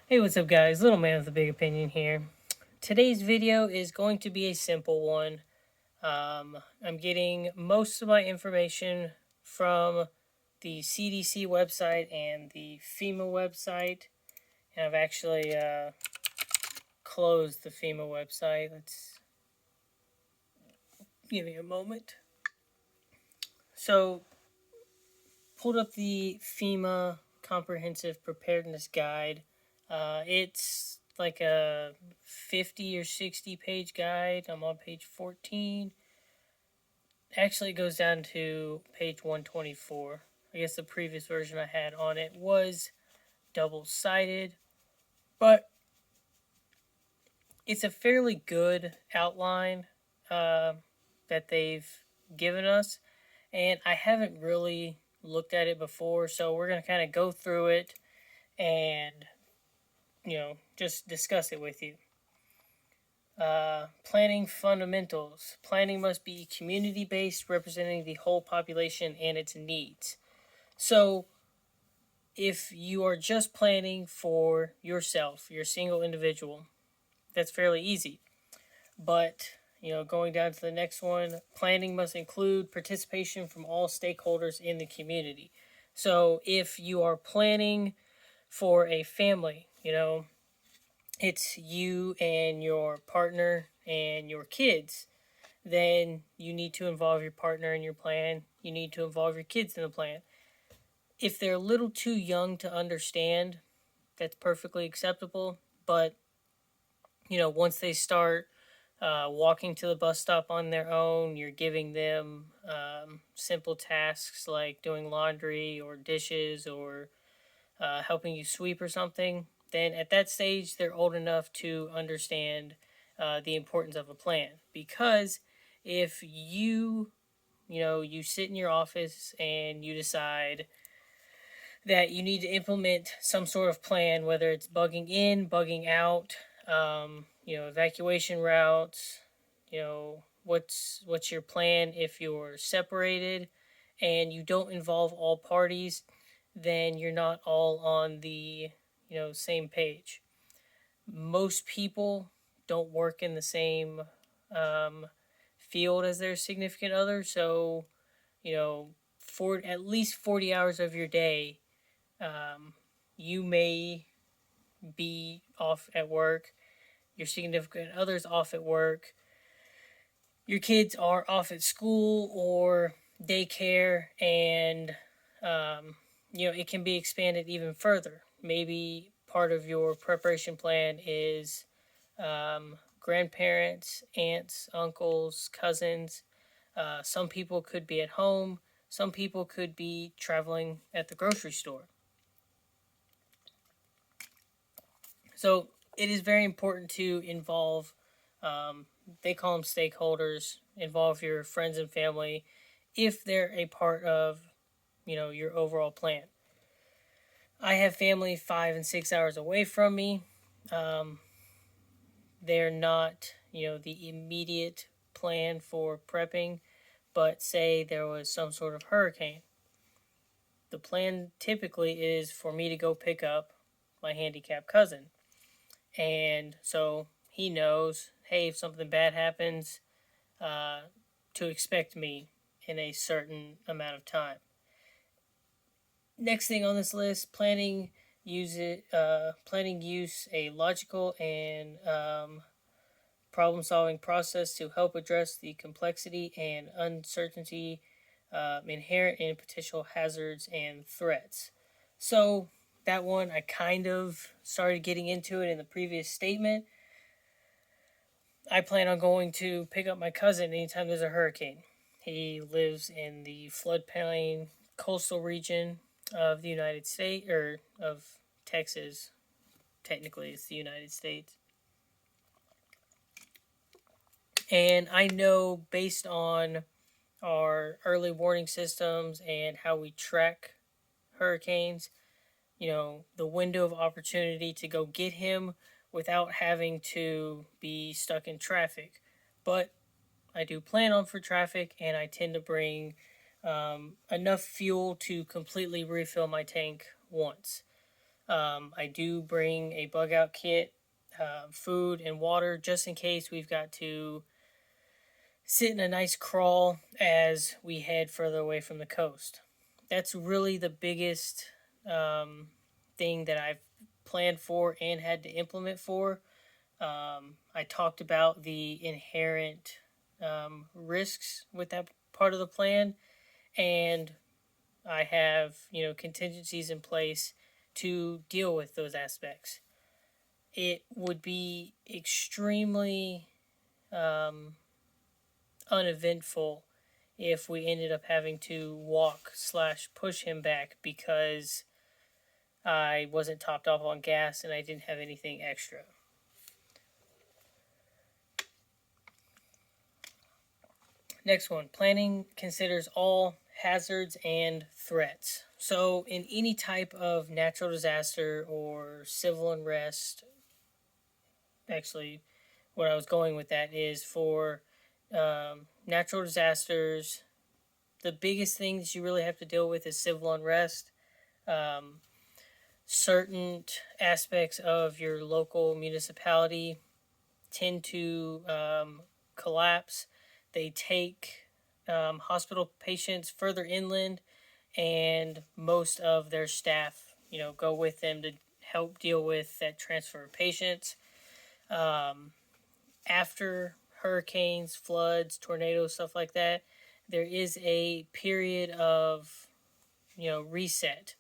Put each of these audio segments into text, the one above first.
Hey, what's up guys? Little man with a big opinion here. Today's video is going to be a simple one. I'm getting most of my information from the CDC website and the FEMA website. And I've actually closed the FEMA website. Let's give me a moment. So, pulled up the FEMA Comprehensive Preparedness Guide. It's like a 50 or 60 page guide. I'm on page 14. Actually, it goes down to page 124. I guess the previous version I had on it was double sided, but it's a fairly good outline that they've given us, and I haven't really looked at it before, so we're going to kind of go through it and just discuss it with you. Planning fundamentals. Planning must be community-based, representing the whole population and its needs. So, if you are just planning for yourself, your single individual, that's fairly easy. But, going down to the next one, planning must include participation from all stakeholders in the community. So, if you are planning for a family, it's you and your partner and your kids, then you need to involve your partner in your plan. You need to involve your kids in the plan. If they're a little too young to understand, that's perfectly acceptable. But, once they start walking to the bus stop on their own, you're giving them simple tasks like doing laundry or dishes or helping you sweep or something, then at that stage they're old enough to understand the importance of a plan. Because if you sit in your office and you decide that you need to implement some sort of plan, whether it's bugging in, bugging out, evacuation routes, what's your plan if you're separated and you don't involve all parties, then you're not all on the same page. Most people don't work in the same field as their significant other, so for at least 40 hours of your day, you may be off at work, your significant other's off at work, your kids are off at school or daycare, and it can be expanded even further. Maybe part of your preparation plan is grandparents, aunts, uncles, cousins. Some people could be at home. Some people could be traveling at the grocery store. So it is very important to involve, they call them stakeholders, involve your friends and family if they're a part of, your overall plan. I have family 5 and 6 hours away from me. They're not, the immediate plan for prepping, but say there was some sort of hurricane. The plan typically is for me to go pick up my handicapped cousin. And so he knows, hey, if something bad happens, to expect me in a certain amount of time. Next thing on this list, planning use a logical and problem-solving process to help address the complexity and uncertainty inherent in potential hazards and threats. So that one, I kind of started getting into it in the previous statement. I plan on going to pick up my cousin anytime there's a hurricane. He lives in the floodplain coastal region of the United States, or of Texas. Technically, it's the United States. And I know, based on our early warning systems and how we track hurricanes, the window of opportunity to go get him without having to be stuck in traffic. But I do plan on for traffic, and I tend to bring enough fuel to completely refill my tank once. I do bring a bug out kit, food and water, just in case we've got to sit in a nice crawl as we head further away from the coast. That's really the biggest thing that I've planned for and had to implement for. I talked about the inherent risks with that part of the plan, and I have contingencies in place to deal with those aspects. It would be extremely uneventful if we ended up having to walk/push him back because I wasn't topped off on gas and I didn't have anything extra. Next one, planning considers all hazards and threats. So, in any type of natural disaster or civil unrest, actually, what I was going with that is for natural disasters, the biggest thing that you really have to deal with is civil unrest. Certain aspects of your local municipality tend to collapse. They take hospital patients further inland, and most of their staff, go with them to help deal with that transfer of patients. After hurricanes, floods, tornadoes, stuff like that, there is a period of, reset.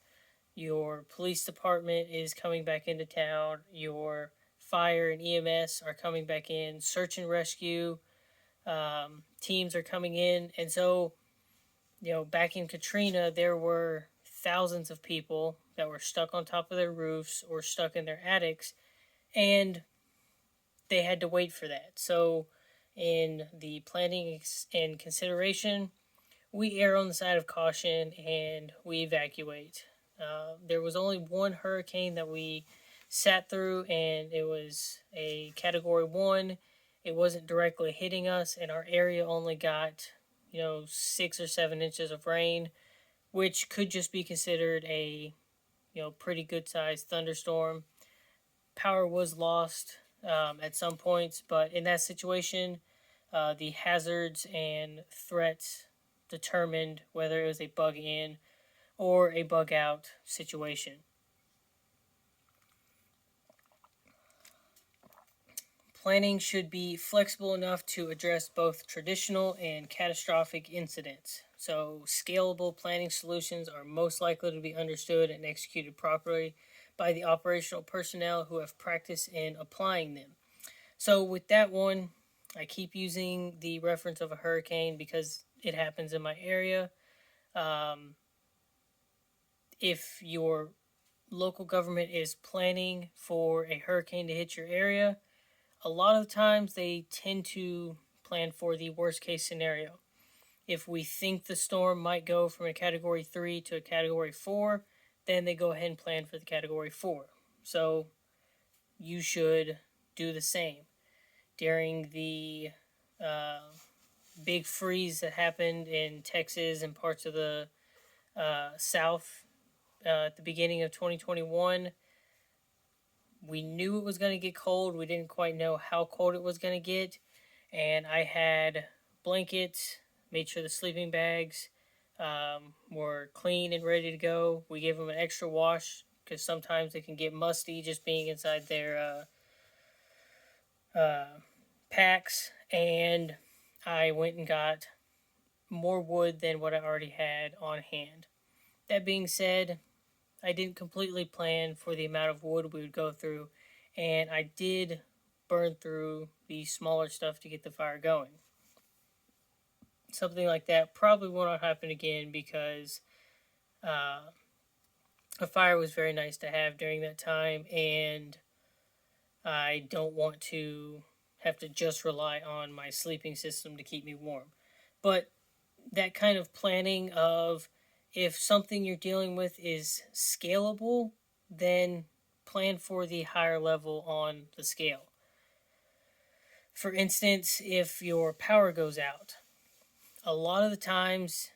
Your police department is coming back into town. Your fire and EMS are coming back in. Search and rescue teams are coming in. And so, back in Katrina, there were thousands of people that were stuck on top of their roofs or stuck in their attics, and they had to wait for that. So, in the planning and consideration, we err on the side of caution and we evacuate. There was only one hurricane that we sat through, and it was a Category 1. It wasn't directly hitting us, and our area only got, 6 or 7 inches of rain, which could just be considered a, pretty good sized thunderstorm. Power was lost at some points, but in that situation, the hazards and threats determined whether it was a bug in or a bug out situation. Planning should be flexible enough to address both traditional and catastrophic incidents. So, scalable planning solutions are most likely to be understood and executed properly by the operational personnel who have practice in applying them. So, with that one, I keep using the reference of a hurricane because it happens in my area. If your local government is planning for a hurricane to hit your area, a lot of the times they tend to plan for the worst case scenario. If we think the storm might go from a Category 3 to a Category 4, then they go ahead and plan for the Category 4. So you should do the same. During the big freeze that happened in Texas and parts of the South at the beginning of 2021, we knew it was going to get cold. We didn't quite know how cold it was going to get. And I had blankets, made sure the sleeping bags were clean and ready to go. We gave them an extra wash because sometimes they can get musty just being inside their packs. And I went and got more wood than what I already had on hand. That being said, I didn't completely plan for the amount of wood we would go through, and I did burn through the smaller stuff to get the fire going. Something like that probably will not happen again because a fire was very nice to have during that time, and I don't want to have to just rely on my sleeping system to keep me warm. But that kind of planning of if something you're dealing with is scalable, then plan for the higher level on the scale. For instance, if your power goes out, a lot of the times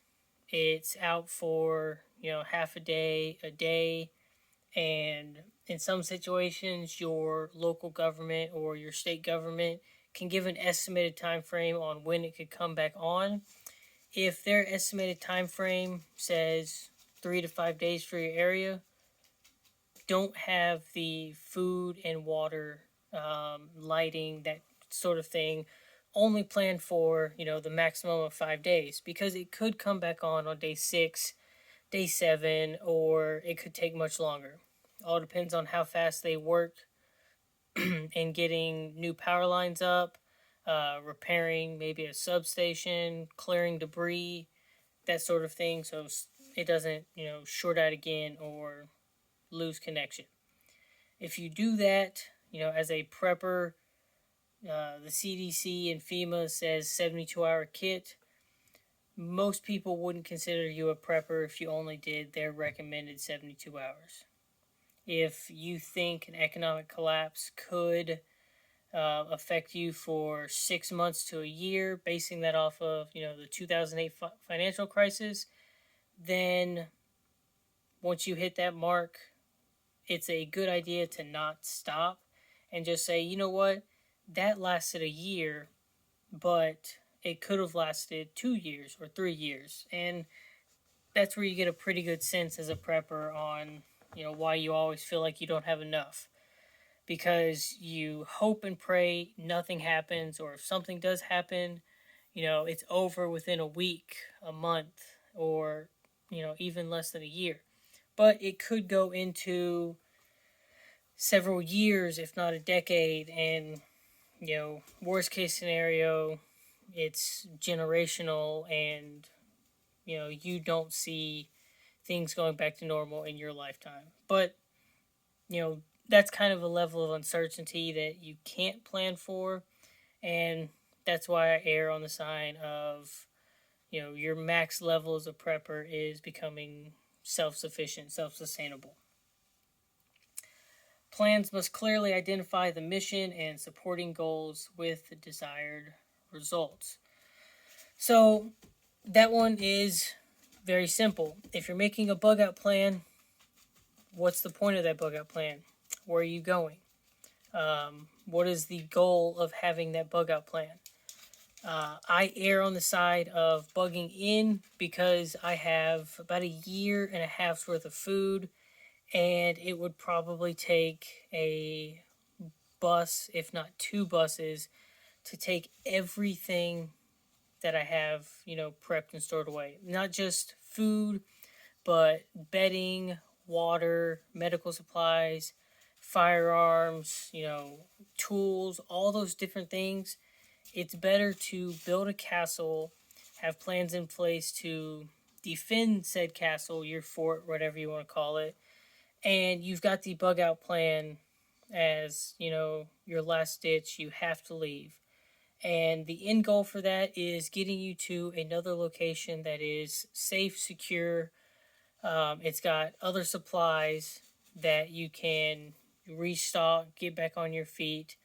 it's out for, half a day, And in some situations, your local government or your state government can give an estimated time frame on when it could come back on. If their estimated time frame says 3 to 5 days for your area, don't have the food and water, lighting, that sort of thing, only plan for the maximum of 5 days, because it could come back on day 6, day 7, or it could take much longer. All depends on how fast they work in getting new power lines up, repairing maybe a substation, clearing debris, that sort of thing, so it doesn't short out again or lose connection. If you do that, as a prepper, the CDC and FEMA says 72-hour kit. Most people wouldn't consider you a prepper if you only did their recommended 72 hours. If you think an economic collapse could affect you for 6 months to a year, basing that off of the 2008 financial crisis, then once you hit that mark, it's a good idea to not stop and just say, you know what, that lasted a year, but it could have lasted 2 years or 3 years. And that's where you get a pretty good sense as a prepper on, why you always feel like you don't have enough. Because you hope and pray nothing happens, or if something does happen, it's over within a week, a month, or, even less than a year. But it could go into several years, if not a decade, and worst case scenario, it's generational, and you don't see things going back to normal in your lifetime. But that's kind of a level of uncertainty that you can't plan for, and that's why I err on the side of your max level as a prepper is becoming self-sufficient, self-sustainable. Plans must clearly identify the mission and supporting goals with the desired results. So that one is very simple. If you're making a bug out plan, what's the point of that bug out plan? Where are you going? What is the goal of having that bug out plan? I err on the side of bugging in because I have about a year and a half's worth of food, and it would probably take a bus, if not 2 buses, to take everything that I have, prepped and stored away. Not just food, but bedding, water, medical supplies, firearms, tools, all those different things. It's better to build a castle, have plans in place to defend said castle, your fort, whatever you want to call it, and you've got the bug out plan as, your last ditch, you have to leave. And the end goal for that is getting you to another location that is safe, secure. It's got other supplies that you can restock, get back on your feet,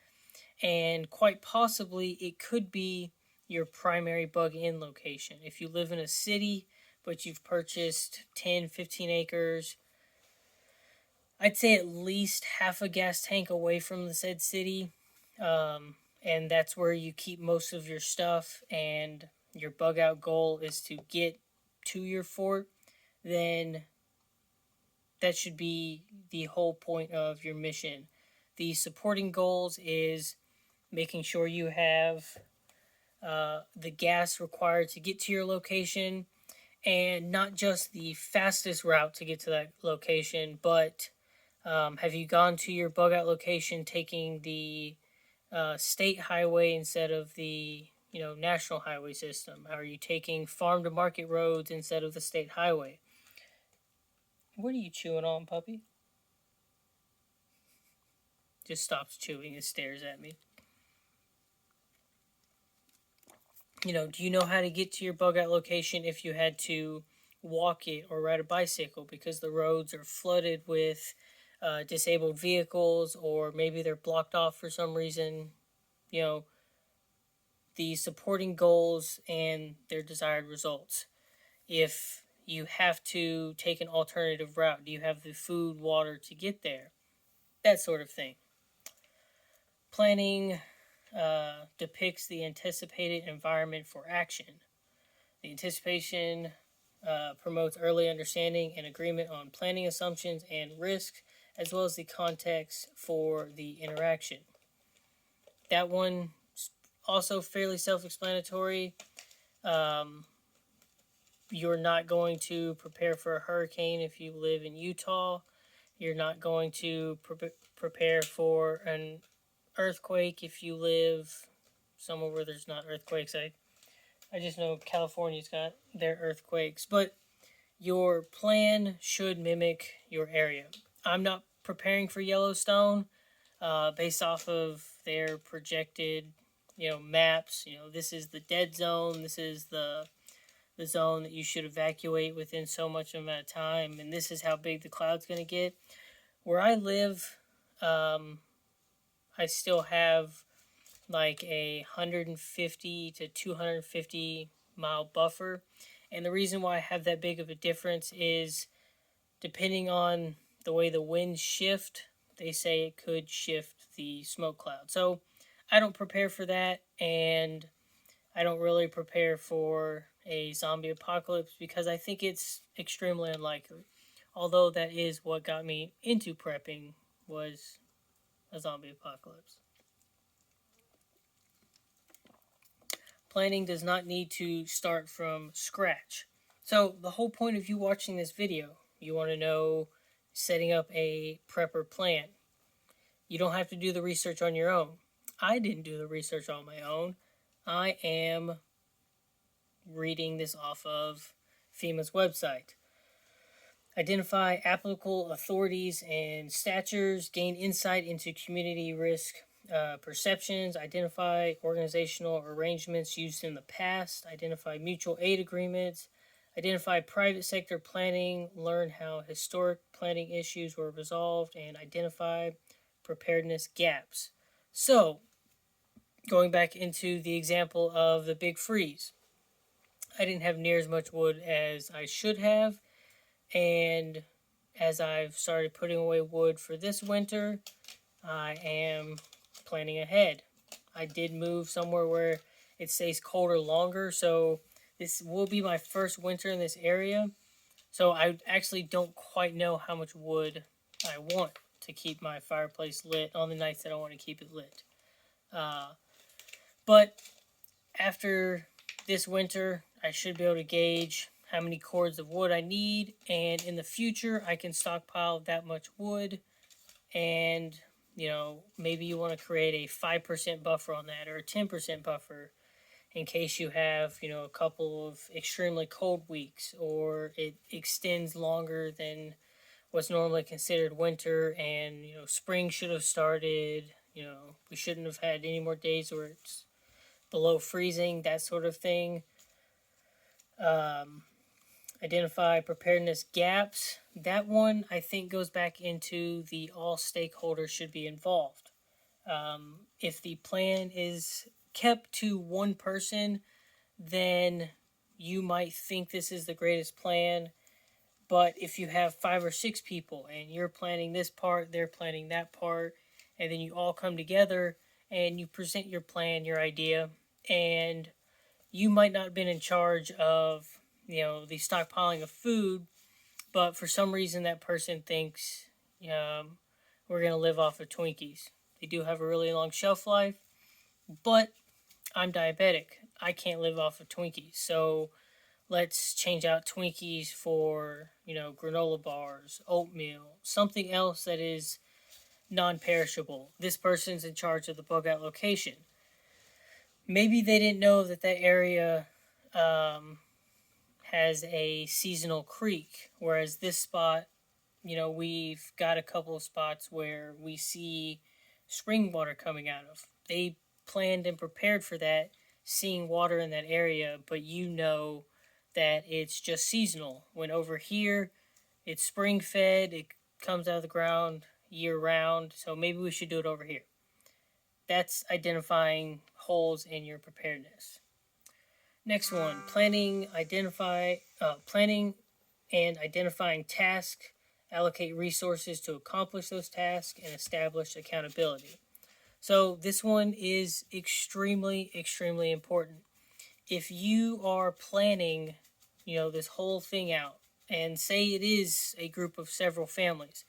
and quite possibly it could be your primary bug in location. If you live in a city, but you've purchased 10, 15 acres, I'd say at least half a gas tank away from the said city. And that's where you keep most of your stuff, and your bug out goal is to get to your fort, then that should be the whole point of your mission. The supporting goals is making sure you have the gas required to get to your location, and not just the fastest route to get to that location, but have you gone to your bug out location taking the state highway instead of the national highway system? How are you taking farm to market roads instead of the state highway? What are you chewing on, puppy? Just stops chewing and stares at me. Do you know how to get to your bug out location if you had to walk it or ride a bicycle because the roads are flooded with disabled vehicles, or maybe they're blocked off for some reason? The supporting goals and their desired results. If you have to take an alternative route? Do you have the food, water to get there? That sort of thing. Planning depicts the anticipated environment for action. The anticipation promotes early understanding and agreement on planning assumptions and risks, as well as the context for the interaction. That one also fairly self-explanatory. You're not going to prepare for a hurricane if you live in Utah. You're not going to prepare for an earthquake if you live somewhere where there's not earthquakes. I just know California's got their earthquakes, but your plan should mimic your area. I'm not preparing for Yellowstone based off of their projected, maps. This is the dead zone. This is the zone that you should evacuate within so much amount of time, and this is how big the cloud's going to get. Where I live, I still have like a 150 to 250 mile buffer, and the reason why I have that big of a difference is depending on the way the winds shift, they say it could shift the smoke cloud. So I don't prepare for that, and I don't really prepare for a zombie apocalypse because I think it's extremely unlikely. Although that is what got me into prepping, was a zombie apocalypse. Planning does not need to start from scratch. So the whole point of you watching this video, you want to know setting up a prepper plan. You don't have to do the research on your own. I didn't do the research on my own. I am reading this off of FEMA's website. Identify applicable authorities and statutes, gain insight into community risk perceptions, identify organizational arrangements used in the past, identify mutual aid agreements, identify private sector planning, learn how historic planning issues were resolved, and identify preparedness gaps. So, going back into the example of the big freeze, I didn't have near as much wood as I should have, and as I've started putting away wood for this winter, I am planning ahead. I did move somewhere where it stays colder longer, so this will be my first winter in this area. So I actually don't quite know how much wood I want to keep my fireplace lit on the nights that I want to keep it lit. But after this winter, I should be able to gauge how many cords of wood I need, and in the future I can stockpile that much wood, and maybe you want to create a 5% buffer on that, or a 10% buffer in case you have a couple of extremely cold weeks, or it extends longer than what's normally considered winter, and spring should have started. We shouldn't have had any more days where it's below freezing, that sort of thing. Identify preparedness gaps. That one, I think, goes back into the all stakeholders should be involved. If the plan is kept to one person, then you might think this is the greatest plan. But if you have 5 or 6 people and you're planning this part, they're planning that part, and then you all come together and you present your plan, your idea, and you might not have been in charge of the stockpiling of food, but for some reason that person thinks we're going to live off of Twinkies. They do have a really long shelf life, but I'm diabetic. I can't live off of Twinkies. So let's change out Twinkies for, granola bars, oatmeal, something else that is non-perishable. This person's in charge of the bug out location. Maybe they didn't know that area has a seasonal creek, whereas this spot, we've got a couple of spots where we see spring water coming out of. They planned and prepared for that, seeing water in that area, but that it's just seasonal. When over here, it's spring fed, it comes out of the ground year round, so maybe we should do it over here. That's identifying holes in your preparedness. Next one, planning and identifying tasks, allocate resources to accomplish those tasks, and establish accountability. So this one is extremely, extremely important. If you are planning, this whole thing out, and say it is a group of several families,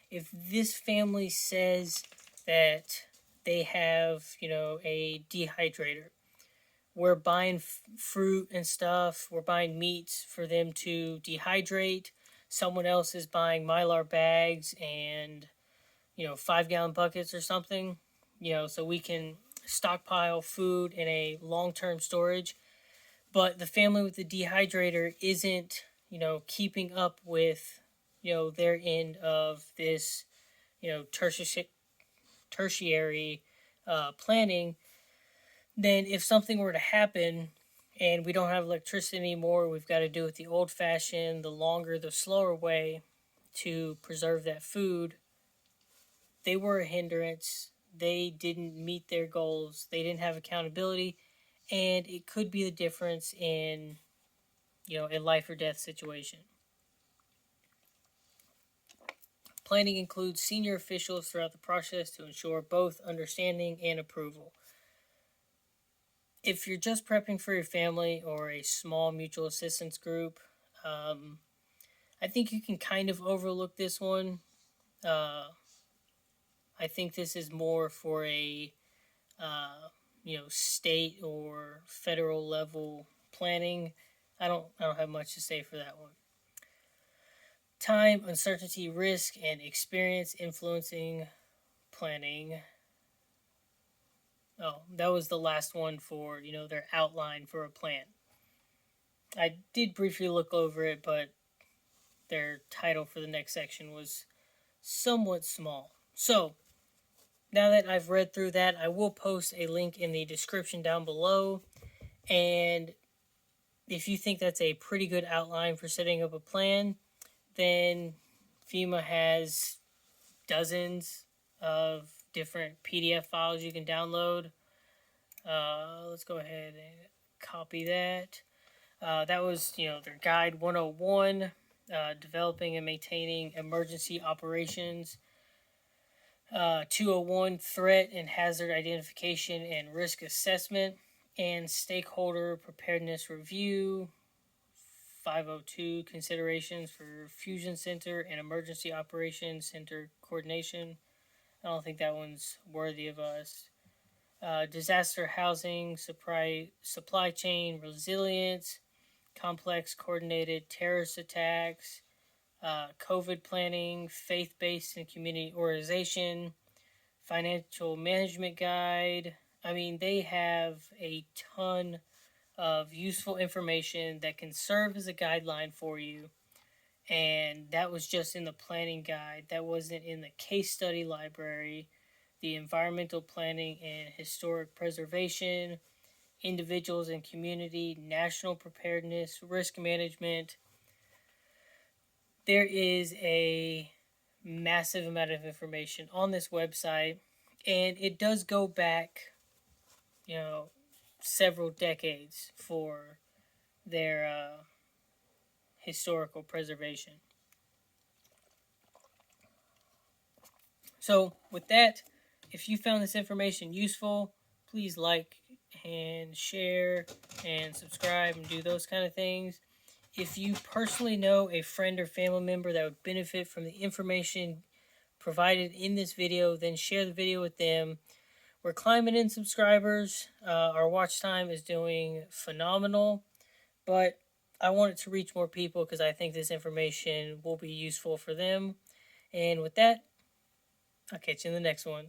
if this family says that they have, a dehydrator, we're buying fruit and stuff, we're buying meats for them to dehydrate. Someone else is buying Mylar bags and, 5-gallon buckets or something, so we can stockpile food in a long term storage. But the family with the dehydrator isn't, keeping up with, their end of this, tertiary planning. Then if something were to happen and we don't have electricity anymore, we've got to do it the old fashioned, the longer, the slower way to preserve that food. They were a hindrance. They didn't meet their goals. They didn't have accountability. And it could be the difference in, a life or death situation. Planning includes senior officials throughout the process to ensure both understanding and approval. If you're just prepping for your family or a small mutual assistance group, I think you can kind of overlook this one. I think this is more for a state or federal level planning. I don't have much to say for that one. Time, uncertainty, risk, and experience influencing planning. Oh, that was the last one for, their outline for a plan. I did briefly look over it, but their title for the next section was somewhat small. So, now that I've read through that, I will post a link in the description down below. And if you think that's a pretty good outline for setting up a plan, then FEMA has dozens of different PDF files you can download. Let's go ahead and copy that. That was, their Guide 101, Developing and Maintaining Emergency Operations. 201, Threat and Hazard Identification and Risk Assessment. And Stakeholder Preparedness Review. 502, Considerations for Fusion Center and Emergency Operations Center Coordination. I don't think that one's worthy of us. Disaster housing, supply chain resilience, complex coordinated terrorist attacks, COVID planning, faith-based and community organization, financial management guide. I mean, they have a ton of useful information that can serve as a guideline for you. And that was just in the planning guide. That wasn't in the case study library, the environmental planning and historic preservation, individuals and community, national preparedness, risk management. There is a massive amount of information on this website, and it does go back, several decades for their historical preservation. So, with that, if you found this information useful, please like and share and subscribe and do those kind of things. If you personally know a friend or family member that would benefit from the information provided in this video, then share the video with them. We're climbing in subscribers. Our watch time is doing phenomenal, but I want it to reach more people because I think this information will be useful for them. And with that, I'll catch you in the next one.